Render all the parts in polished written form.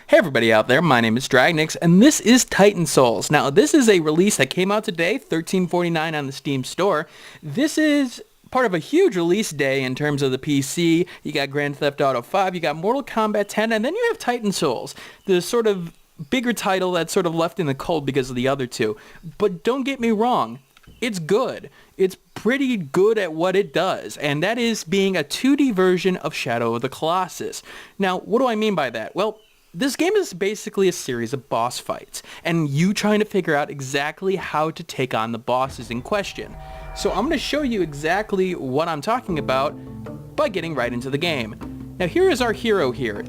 Hey everybody out there, my name is Dragnix, and this is Titan Souls. Now, this is a release that came out today, $13.49 on the Steam store. This is part of a huge release day in terms of the PC. You got Grand Theft Auto 5, you got Mortal Kombat 10, and then you have Titan Souls, the sort of bigger title that's sort of left in the cold because of the other two. But don't get me wrong, it's good. It's pretty good at what it does, and that is being a 2D version of Shadow of the Colossus. Now, what do I mean by that? Well, this game is basically a series of boss fights, and you trying to figure out exactly how to take on the bosses in question. So I'm going to show you exactly what I'm talking about by getting right into the game. Now here is our hero here.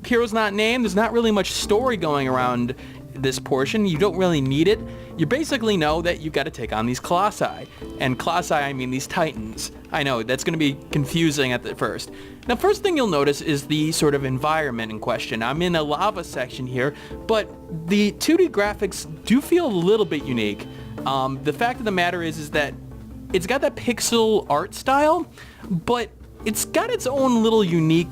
Hero's not named, there's not really much story going around this portion, you don't really need it. You basically know that you've got to take on these Colossi, and Colossi I mean these Titans. I know, that's going to be confusing at the first. Now first thing you'll notice is the sort of environment in question. I'm in a lava section here, but the 2D graphics do feel a little bit unique. The fact of the matter is that it's got that pixel art style, but it's got its own little unique,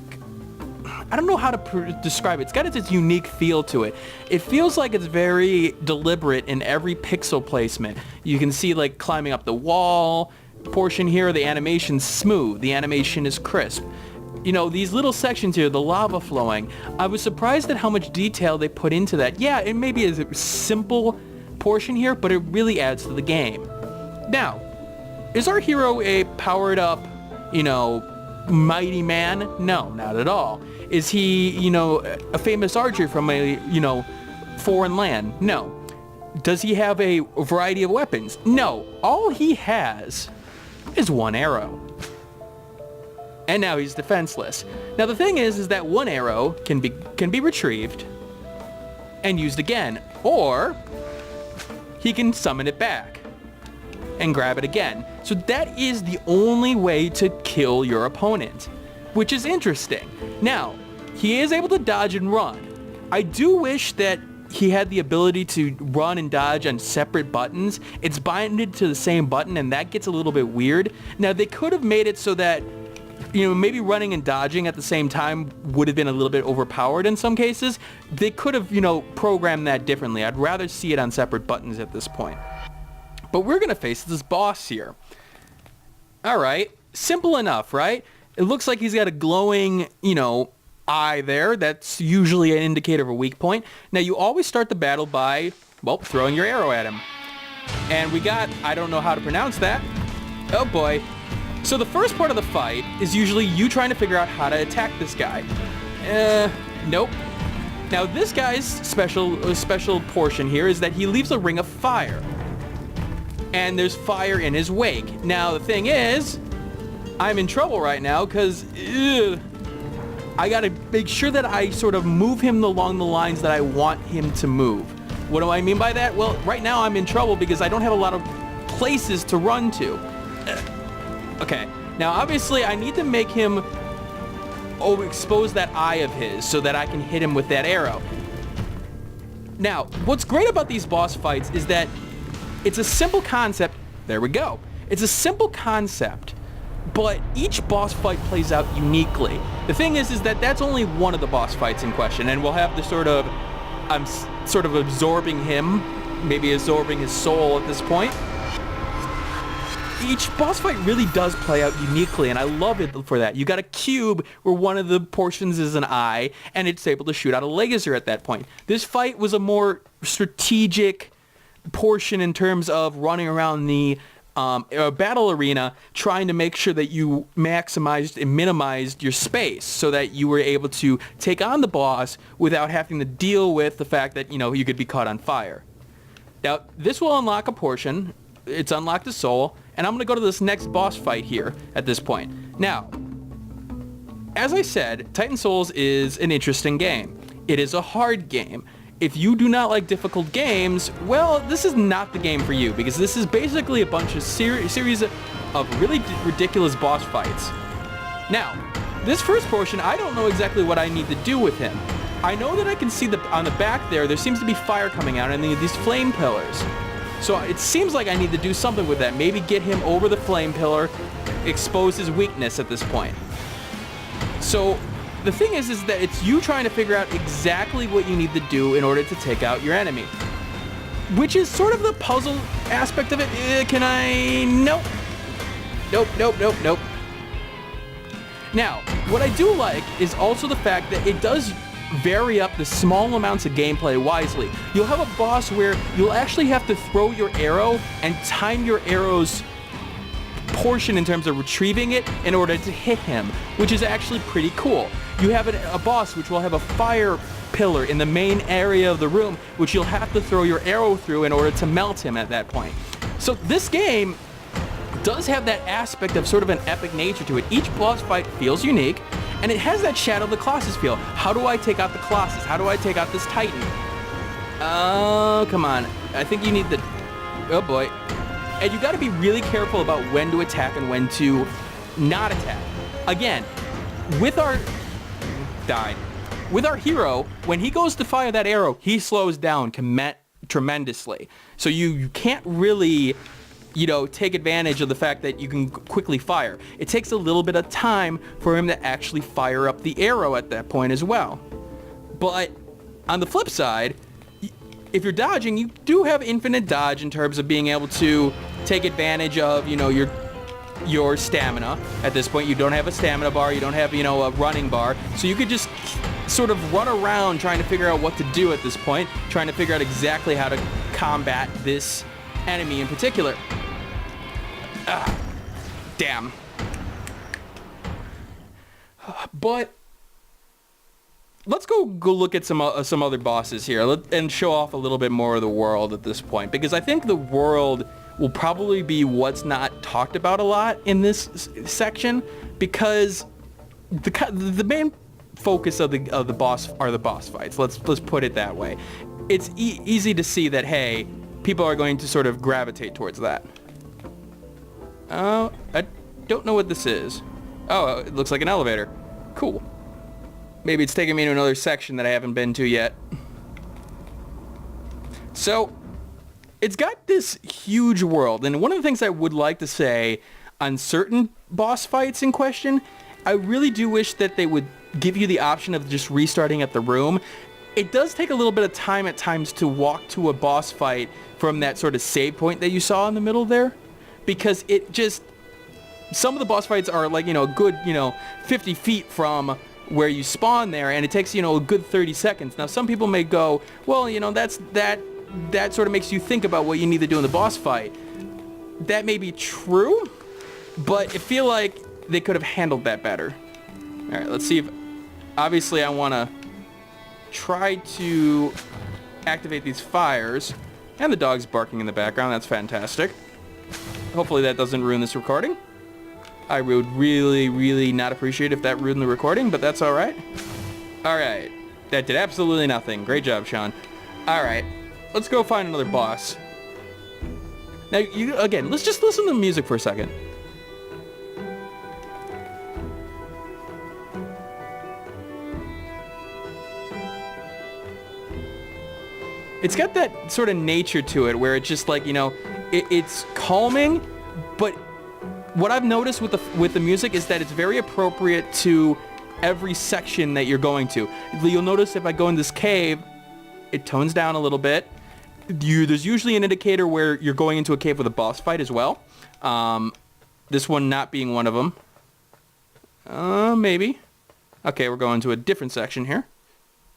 I don't know how to describe it. It's got its unique feel to it. It feels like it's very deliberate in every pixel placement. You can see like climbing up the wall portion here, the animation's smooth, the animation is crisp. You know, these little sections here, the lava flowing, I was surprised at how much detail they put into that. Yeah, it may be a simple portion here, but it really adds to the game. Now, is our hero a powered up, you know, mighty man? No, not at all. Is he, you know, a famous archer from a, you know, foreign land? No. Does he have a variety of weapons? No. All he has is one arrow. And now he's defenseless. Now the thing is that one arrow can be retrieved and used again, or he can summon it back and grab it again. So that is the only way to kill your opponent, which is interesting. Now, he is able to dodge and run. I do wish that he had the ability to run and dodge on separate buttons. It's binded to the same button, and that gets a little bit weird. Now, they could have made it so that, you know, maybe running and dodging at the same time would have been a little bit overpowered in some cases. They could have, you know, programmed that differently. I'd rather see it on separate buttons at this point. But we're going to face this boss here. Alright, simple enough, right? It looks like he's got a glowing, you know, eye there. That's usually an indicator of a weak point. Now, you always start the battle by, well, throwing your arrow at him. And we got, I don't know how to pronounce that. Oh boy. So the first part of the fight is usually you trying to figure out how to attack this guy. Nope. Now, this guy's special portion here is that he leaves a ring of fire. And there's fire in his wake. Now, the thing is, I'm in trouble right now because I gotta make sure that I sort of move him along the lines that I want him to move. What do I mean by that? Well, right now I'm in trouble because I don't have a lot of places to run to. Okay, now obviously I need to make him expose that eye of his so that I can hit him with that arrow. Now, what's great about these boss fights is that it's a simple concept. There we go. It's a simple concept, but each boss fight plays out uniquely. The thing is that that's only one of the boss fights in question, and we'll have the sort of, I'm sort of absorbing him, maybe absorbing his soul at this point. Each boss fight really does play out uniquely, and I love it for that. You got a cube where one of the portions is an eye, and it's able to shoot out a laser at that point. This fight was a more strategic portion in terms of running around the battle arena, trying to make sure that you maximized and minimized your space so that you were able to take on the boss without having to deal with the fact that, you know, you could be caught on fire. Now, this will unlock a portion. It's unlocked a soul, and I'm going to go to this next boss fight here at this point. Now, as I said, Titan Souls is an interesting game. It is a hard game. If you do not like difficult games, well, this is not the game for you, because this is basically a bunch of series of really ridiculous boss fights. Now, this first portion, I don't know exactly what I need to do with him. I know that I can see on the back there seems to be fire coming out, and these flame pillars. So it seems like I need to do something with that. Maybe get him over the flame pillar, expose his weakness at this point. So the thing is that it's you trying to figure out exactly what you need to do in order to take out your enemy. Which is sort of the puzzle aspect of it. Can I? Nope. Nope, nope, nope, nope. Now, what I do like is also the fact that it does vary up the small amounts of gameplay wisely. You'll have a boss where you'll actually have to throw your arrow and time your arrow's portion in terms of retrieving it in order to hit him, which is actually pretty cool. You have a boss which will have a fire pillar in the main area of the room, which you'll have to throw your arrow through in order to melt him at that point. So this game does have that aspect of sort of an epic nature to it. Each boss fight feels unique, and it has that Shadow of the Colossus feel. How do I take out the Colossus? How do I take out this Titan? Oh, come on. I think you need the... Oh, boy. And you got to be really careful about when to attack and when to not attack. Again, with our... Died. With our hero, when he goes to fire that arrow, he slows down tremendously. So you can't really... take advantage of the fact that you can quickly fire. It takes a little bit of time for him to actually fire up the arrow at that point as well. But on the flip side, if you're dodging, you do have infinite dodge in terms of being able to take advantage of, your stamina. At this point, you don't have a stamina bar, you don't have, a running bar, so you could just sort of run around trying to figure out what to do at this point, trying to figure out exactly how to combat this enemy in particular. Damn. But let's go look at some other bosses here and show off a little bit more of the world at this point, because I think the world will probably be what's not talked about a lot in this section, because the main focus of the boss are the boss fights. Let's put it that way. It's easy to see that, hey, people are going to sort of gravitate towards that. Oh, I don't know what this is. Oh, it looks like an elevator. Cool. Maybe it's taking me to another section that I haven't been to yet. So, it's got this huge world, and one of the things I would like to say on certain boss fights in question, I really do wish that they would give you the option of just restarting at the room. It does take a little bit of time at times to walk to a boss fight from that sort of save point that you saw in the middle there, because it just... Some of the boss fights are like, a good, 50 feet from where you spawn there, and it takes, a good 30 seconds. Now, some people may go, well, that sort of makes you think about what you need to do in the boss fight. That may be true, but I feel like they could have handled that better. All right, let's see if... Obviously, I want to try to activate these fires. And the dog's barking in the background. That's fantastic. Hopefully that doesn't ruin this recording. I would really, really not appreciate if that ruined the recording, but that's all right. All right. That did absolutely nothing. Great job, Sean. All right. Let's go find another boss. Now, again, let's just listen to the music for a second. It's got that sort of nature to it where it's just like, it's calming, but what I've noticed with the music is that it's very appropriate to every section that you're going to. You'll notice if I go in this cave, it tones down a little bit. There's usually an indicator where you're going into a cave with a boss fight as well. This one not being one of them. Maybe. Okay, we're going to a different section here.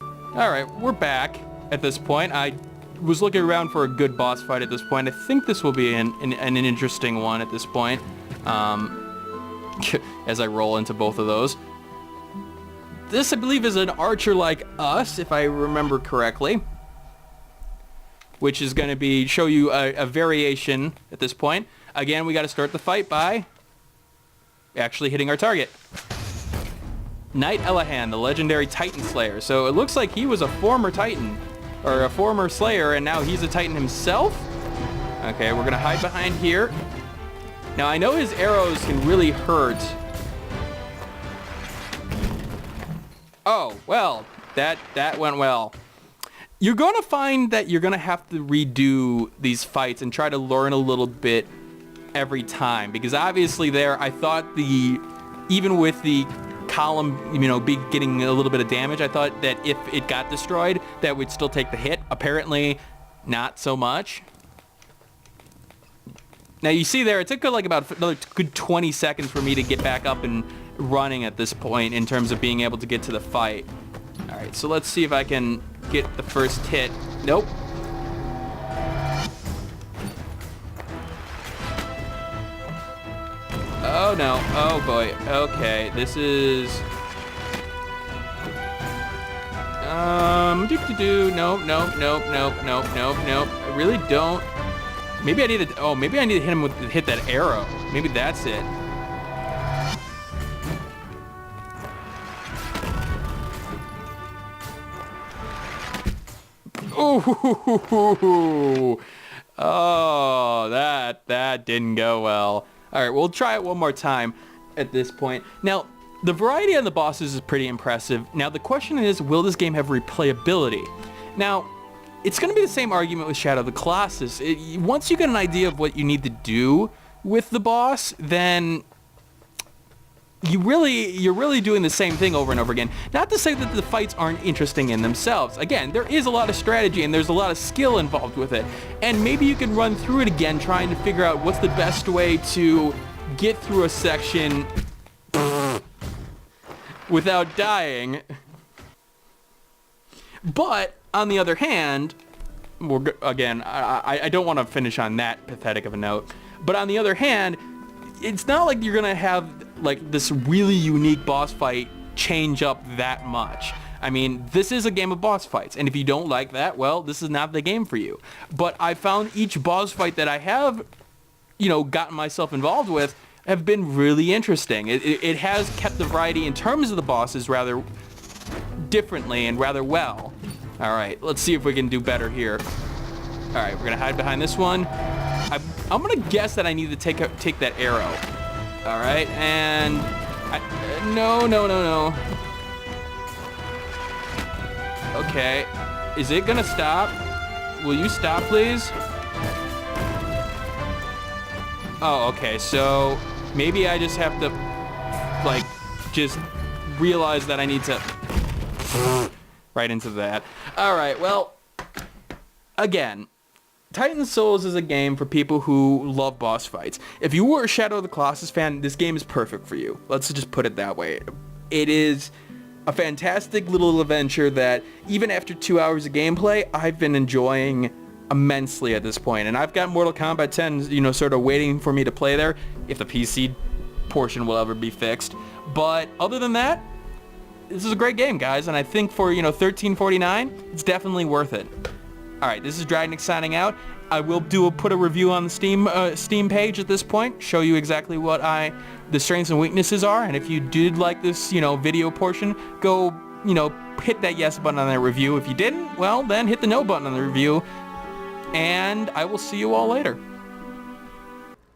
All right, we're back. At this point, I was looking around for a good boss fight at this point. I think this will be an interesting one at this point. As I roll into both of those. This, I believe, is an archer like us, if I remember correctly. Which is going to show you a variation at this point. Again, we got to start the fight by actually hitting our target. Knight Elahan, the legendary Titan Slayer. So it looks like he was a former Titan. Or a former Slayer, and now he's a Titan himself? Okay, we're gonna hide behind here. Now, I know his arrows can really hurt. Oh, well, that went well. You're going to find that you're going to have to redo these fights and try to learn a little bit every time, because obviously there I thought even with the column, be getting a little bit of damage, I thought that if it got destroyed that would still take the hit. Apparently not so much. Now you see there, it took like about another good 20 seconds for me to get back up and running at this point in terms of being able to get to the fight. All right, so let's see if I can get the first hit. Nope. Oh no, oh boy, okay, this is... no, I really don't. Maybe I need to, maybe I need to hit that arrow. Maybe that's it. Ooh, oh, that didn't go well. All right, we'll try it one more time at this point. Now, the variety on the bosses is pretty impressive. Now, the question is, will this game have replayability? Now, it's going to be the same argument with Shadow of the Colossus. Once you get an idea of what you need to do with the boss, then you're really doing the same thing over and over again. Not to say that the fights aren't interesting in themselves. Again, there is a lot of strategy and there's a lot of skill involved with it. And maybe you can run through it again trying to figure out what's the best way to get through a section without dying. But on the other hand, again, I don't want to finish on that pathetic of a note. But on the other hand, it's not like you're going to have like this really unique boss fight change up that much. I mean, this is a game of boss fights, and if you don't like that, well, this is not the game for you. But I found each boss fight that I have, gotten myself involved with have been really interesting. It has kept the variety in terms of the bosses rather differently and rather well. All right, let's see if we can do better here. All right, we're gonna hide behind this one. I'm gonna guess that I need to take that arrow. All right, and no. Okay, is it gonna stop? Will you stop, please? Oh, okay, so maybe I just have to, just realize that I need to right into that. All right, well, again, Titan Souls is a game for people who love boss fights. If you were a Shadow of the Colossus fan, this game is perfect for you. Let's just put it that way. It is a fantastic little adventure that, even after 2 hours of gameplay, I've been enjoying immensely at this point. And I've got Mortal Kombat 10, sort of waiting for me to play there, if the PC portion will ever be fixed. But other than that, this is a great game, guys. And I think for, $13.49, it's definitely worth it. All right, this is Dragnix signing out. I will put a review on the Steam page at this point, show you exactly what the strengths and weaknesses are. And if you did like this, video portion, go, hit that yes button on that review. If you didn't, well, then hit the no button on the review. And I will see you all later.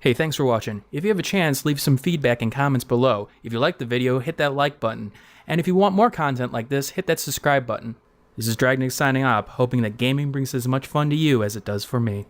Hey, thanks for watching. If you have a chance, leave some feedback and comments below. If you liked the video, hit that like button. And if you want more content like this, hit that subscribe button. This is Dragnix signing off, hoping that gaming brings as much fun to you as it does for me.